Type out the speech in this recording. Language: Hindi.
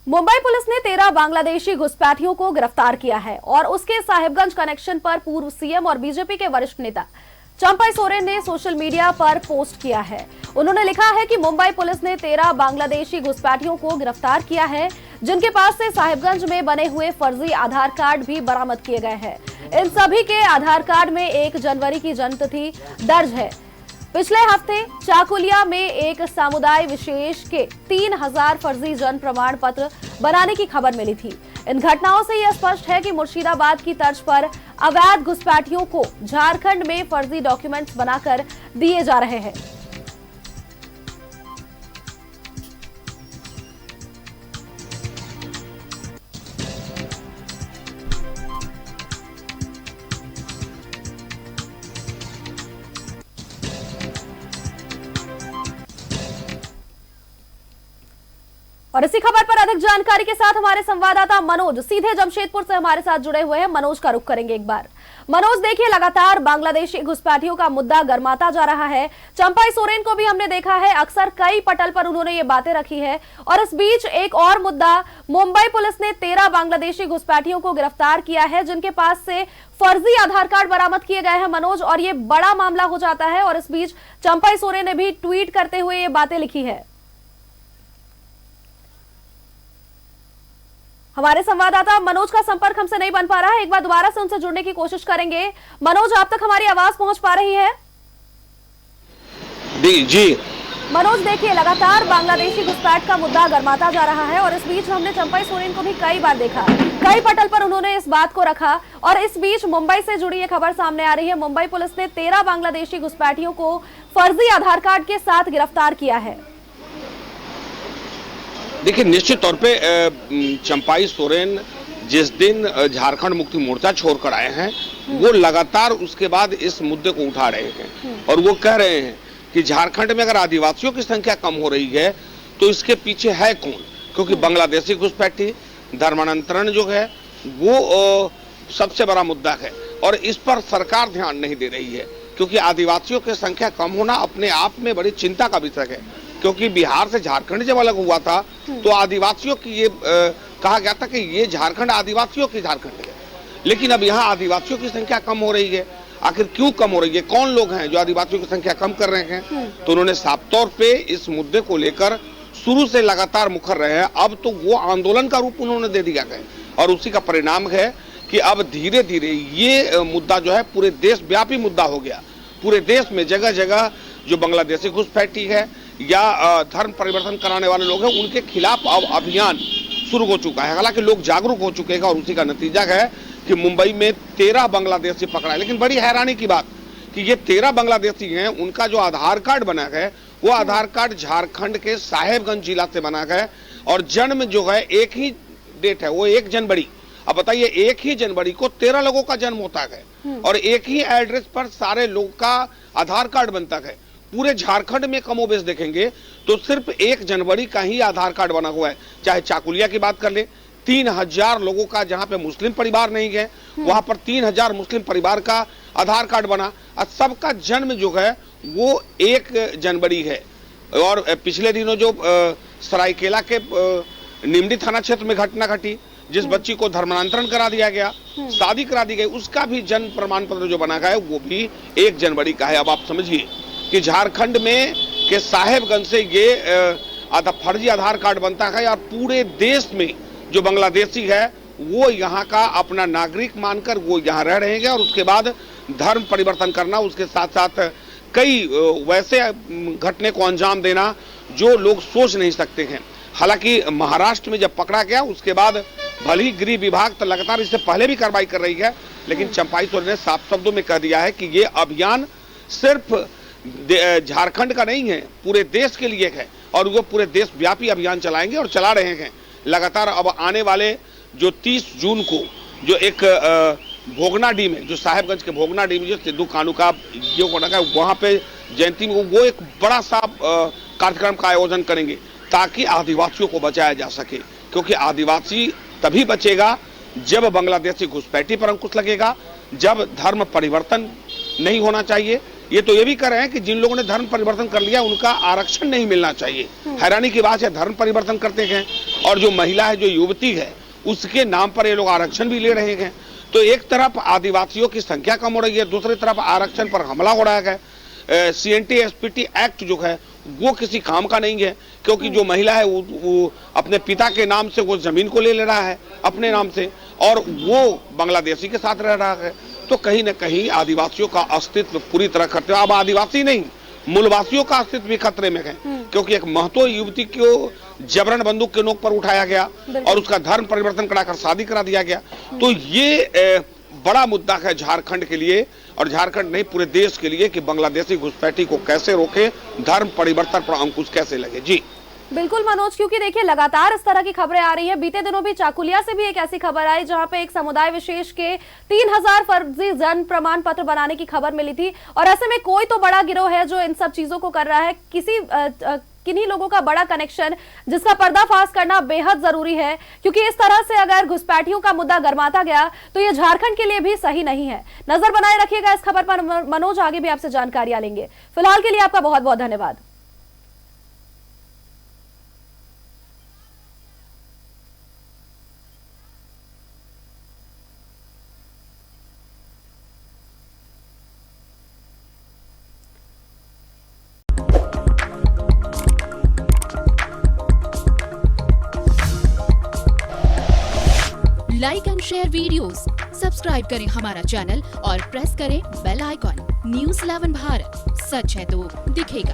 मुंबई पुलिस ने 13 बांग्लादेशी घुसपैठियों को गिरफ्तार किया है और उसके साहिबगंज कनेक्शन पर पूर्व सीएम और बीजेपी के वरिष्ठ नेता चंपई सोरेन ने सोशल मीडिया पर पोस्ट किया है। उन्होंने लिखा है कि मुंबई पुलिस ने 13 बांग्लादेशी घुसपैठियों को गिरफ्तार किया है, जिनके पास से साहिबगंज में बने हुए फर्जी आधार कार्ड भी बरामद किए गए हैं। इन सभी के आधार कार्ड में 1 जनवरी की जन्मतिथि दर्ज है। पिछले हफ्ते चाकुलिया में एक समुदाय विशेष के 3000 फर्जी जन्म प्रमाण पत्र बनाने की खबर मिली थी। इन घटनाओं से यह स्पष्ट है कि मुर्शिदाबाद की तर्ज पर अवैध घुसपैठियों को झारखंड में फर्जी डॉक्यूमेंट्स बनाकर दिए जा रहे हैं। और इसी खबर पर अधिक जानकारी के साथ हमारे संवाददाता मनोज सीधे जमशेदपुर से हमारे साथ जुड़े हुए हैं। मनोज का रुख करेंगे एक बार। मनोज, देखिए लगातार बांग्लादेशी घुसपैठियों का मुद्दा गर्माता जा रहा है। चंपई सोरेन को भी हमने देखा है, अक्सर कई पटल पर उन्होंने ये बातें रखी है। और इस बीच एक और मुद्दा, मुंबई पुलिस ने 13 बांग्लादेशी घुसपैठियों को गिरफ्तार किया है, जिनके पास से फर्जी आधार कार्ड बरामद किए गए हैं मनोज, और ये बड़ा मामला हो जाता है। और इस बीच चंपई सोरेन ने भी ट्वीट करते हुए ये बातें लिखी है। हमारे संवाददाता मनोज का संपर्क हमसे नहीं बन पा रहा है, एक बार दोबारा से उनसे जुड़ने की कोशिश करेंगे। मनोज, आप तक हमारी आवाज पहुंच पा रही है? जी मनोज, देखिए लगातार बांग्लादेशी घुसपैठ का मुद्दा गर्माता जा रहा है और इस बीच हमने चंपई सोरेन को भी कई बार देखा, कई पटल पर उन्होंने इस बात को रखा। और इस बीच मुंबई से जुड़ी ये खबर सामने आ रही है, मुंबई पुलिस ने 13 बांग्लादेशी घुसपैठियों को फर्जी आधार कार्ड के साथ गिरफ्तार किया है। देखिए, निश्चित तौर पे चंपई सोरेन जिस दिन झारखंड मुक्ति मोर्चा छोड़कर आए हैं, वो लगातार उसके बाद इस मुद्दे को उठा रहे हैं और वो कह रहे हैं कि झारखंड में अगर आदिवासियों की संख्या कम हो रही है तो इसके पीछे है कौन, क्योंकि बांग्लादेशी घुसपैठी, धर्मांतरण जो है वो सबसे बड़ा मुद्दा है और इस पर सरकार ध्यान नहीं दे रही है, क्योंकि आदिवासियों की संख्या कम होना अपने आप में बड़ी चिंता का विषय है। क्योंकि बिहार से झारखंड जब अलग हुआ था तो आदिवासियों की ये कहा गया था कि ये झारखंड आदिवासियों की झारखंड है, लेकिन अब यहाँ आदिवासियों की संख्या कम हो रही है। आखिर क्यों कम हो रही है, कौन लोग हैं जो आदिवासियों की संख्या कम कर रहे हैं? तो उन्होंने साफ तौर पे इस मुद्दे को लेकर शुरू से लगातार मुखर रहे हैं। अब तो वो आंदोलन का रूप उन्होंने दे दिया है और उसी का परिणाम है कि अब धीरे धीरे ये मुद्दा जो है पूरे देश व्यापी मुद्दा हो गया। पूरे देश में जगह जगह जो बांग्लादेशी घुसपैठी है या धर्म परिवर्तन कराने वाले लोग हैं, उनके खिलाफ अब अभियान शुरू हो चुका है। हालांकि लोग जागरूक हो चुके हैं और उसी का नतीजा है कि मुंबई में 13 बांग्लादेशी पकड़ा है। लेकिन बड़ी हैरानी की बात कि ये 13 बांग्लादेशी हैं, उनका जो आधार कार्ड बना है वो आधार कार्ड झारखंड के साहेबगंज जिला से बना है और जन्म जो है एक ही डेट है, वो 1 जनवरी। अब बताइए, 1 ही जनवरी को 13 लोगों का जन्म होता है और एक ही एड्रेस पर सारे लोग का आधार कार्ड बनता है। पूरे झारखंड में कमोबेश देखेंगे तो सिर्फ 1 जनवरी का ही आधार कार्ड बना हुआ है। चाहे चाकुलिया की बात कर ले, 3000 लोगों का, जहां पे मुस्लिम परिवार नहीं है वहां पर 3000 मुस्लिम परिवार का आधार कार्ड बना और सबका जन्म जो है वो 1 जनवरी है। और पिछले दिनों जो सरायकेला के निमडी थाना क्षेत्र में घटना घटी, जिस बच्ची को धर्मांतरण करा दिया गया, शादी करा दी गई, उसका भी जन्म प्रमाण पत्र जो बना है वो भी 1 जनवरी का है। अब आप समझिए कि झारखंड में के साहेबगंज से ये फर्जी आधार कार्ड बनता है और पूरे देश में जो बांग्लादेशी है वो यहाँ का अपना नागरिक मानकर वो यहाँ रह रहे हैं और उसके बाद धर्म परिवर्तन करना, उसके साथ साथ कई वैसे घटने को अंजाम देना जो लोग सोच नहीं सकते हैं। हालांकि महाराष्ट्र में जब पकड़ा गया उसके बाद भले ही गृह विभाग तो लगातार इससे पहले भी कार्रवाई कर रही है, लेकिन चंपई सोरेन ने साफ शब्दों में कह दिया है कि ये अभियान सिर्फ झारखंड का नहीं है, पूरे देश के लिए है और वो पूरे देश व्यापी अभियान चलाएंगे और चला रहे हैं लगातार। अब आने वाले जो 30 जून को जो एक भोगनाडीह में, जो साहेबगंज के भोगनाडीह में जो सिद्धू कानू का योग होना है, वहां पे जयंती में वो एक बड़ा सा कार्यक्रम का आयोजन करेंगे ताकि आदिवासियों को बचाया जा सके, क्योंकि आदिवासी तभी बचेगा जब बांग्लादेशी घुसपैठी पर अंकुश लगेगा, जब धर्म परिवर्तन नहीं होना चाहिए, ये तो ये भी कर रहे हैं कि जिन लोगों ने धर्म परिवर्तन कर लिया उनका आरक्षण नहीं मिलना चाहिए। हैरानी की बात है, धर्म परिवर्तन करते हैं, और जो महिला है, जो युवती है, उसके नाम पर ये लोग आरक्षण भी ले रहे हैं। तो एक तरफ आदिवासियों की संख्या कम हो रही है, दूसरी तरफ आरक्षण पर हमला हो रहा है। CNT SPT एक्ट जो है वो किसी काम का नहीं है, क्योंकि जो महिला है वो अपने पिता के नाम से वो जमीन को ले रहा है अपने नाम से, और वो बांग्लादेशी के साथ रह रहा है। तो कहीं न कहीं आदिवासियों का अस्तित्व पूरी तरह खतरे, अब आदिवासी नहीं, मूलवासियों का अस्तित्व भी खतरे में है, क्योंकि एक महतो युवती को जबरन बंदूक के नोक पर उठाया गया और उसका धर्म परिवर्तन कराकर शादी करा दिया गया। तो ये बड़ा मुद्दा है झारखंड के लिए, और झारखंड नहीं पूरे देश के लिए, कि बांग्लादेशी घुसपैठी को कैसे रोके, धर्म परिवर्तन पर अंकुश कैसे लगे। जी बिल्कुल मनोज, क्योंकि देखिए लगातार इस तरह की खबरें आ रही हैं। बीते दिनों भी चाकुलिया से भी एक ऐसी खबर आई जहां पे एक समुदाय विशेष के 3000 फर्जी जन्म प्रमाण पत्र बनाने की खबर मिली थी, और ऐसे में कोई तो बड़ा गिरोह है जो इन सब चीजों को कर रहा है। किन्हीं लोगों का बड़ा कनेक्शन, जिसका पर्दाफाश करना बेहद जरूरी है, क्योंकि इस तरह से अगर घुसपैठियों का मुद्दा गरमाता गया तो ये झारखंड के लिए भी सही नहीं है। नजर बनाए रखिएगा इस खबर पर मनोज, आगे भी आपसे जानकारियां लेंगे। फिलहाल के लिए आपका बहुत बहुत धन्यवाद। Like and share videos, subscribe करें हमारा चैनल और प्रेस करें बेल आइकॉन। News 11 भारत, सच है तो दिखेगा।